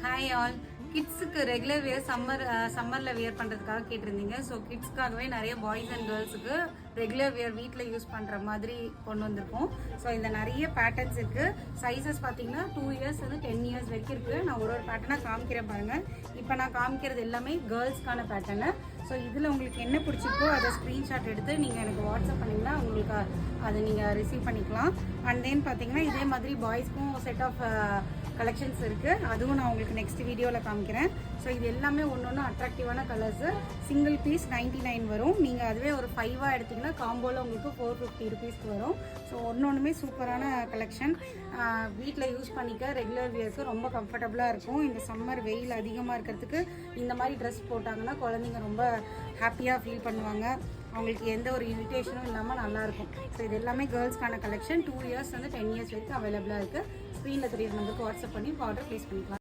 Hi all. கிட்ஸுக்கு regular wear சம்மரில் wear பண்ணுறதுக்காக கேட்டிருந்தீங்க. ஸோ கிட்ஸ்க்காகவே நிறைய பாய்ஸ் அண்ட் கேர்ள்ஸுக்கு ரெகுலர் வியர் வீட்டில் யூஸ் பண்ணுற மாதிரி கொண்டு வந்திருக்கோம். ஸோ இந்த நிறைய பேட்டர்ன்ஸ் இருக்குது. சைஸஸ் பார்த்தீங்கன்னா 2 இயர்ஸ் வந்து 10 இயர்ஸ் வரைக்கும் இருக்குது. நான் ஒரு பேட்டர்னாக காமிக்கிறேன் பாருங்கள். இப்போ நான் காமிக்கிறது எல்லாமே கேர்ள்ஸ்க்கான பேட்டர்னு. ஸோ இதில் உங்களுக்கு என்ன பிடிச்சிருக்கோ அதை ஸ்க்ரீன்ஷாட் எடுத்து நீங்கள் எனக்கு வாட்ஸ்அப் பண்ணிங்கன்னா உங்களுக்கு அதை நீங்கள் ரிசீவ் பண்ணிக்கலாம். அண்ட் தென் பார்த்தீங்கன்னா இதே மாதிரி பாய்ஸ்க்கும் செட் ஆஃப் கலெக்ஷன்ஸ் இருக்குது. அதுவும் நான் உங்களுக்கு நெக்ஸ்ட் வீடியோவில் காமிக்கிறேன். ஸோ இது எல்லாமே ஒன்று அட்ராக்டிவான கலர்ஸு. சிங்கிள் பீஸ் 99 வரும். நீங்கள் அதுவே ஒரு 5ஆக எடுத்திங்கன்னா காம்போவில் உங்களுக்கு 450 ருபீஸ்க்கு வரும். ஸோ ஒன்றுமே சூப்பரான கலெக்ஷன். வீட்டில் யூஸ் பண்ணிக்க ரெகுலர் வியர்க்கு ரொம்ப கம்ஃபர்டபுளாக இருக்கும். இந்த சம்மர் வெயில் அதிகமாக இருக்கிறதுக்கு இந்த மாதிரி ட்ரெஸ் போட்டாங்கன்னா குழந்தைங்க ரொம்ப ஹாப்பியாக ஃபீல் பண்ணுவாங்க. அவங்களுக்கு எந்த ஒரு இரிட்டேஷனும் இல்லாமல் நல்லாயிருக்கும். ஸோ இது எல்லாமே கேர்ள்ஸ்க்கான கலெக்ஷன். 2 இயர்ஸ் வந்து 10 இயர்ஸ் வரைக்கும் அவைலபிளாக இருக்குது. ஸ்க்ரீனில் தெரியுற நம்பருக்கு வாட்ஸ்அப் பண்ணி ஆர்டர் ப்ளேஸ் பண்ணிக்கலாம்.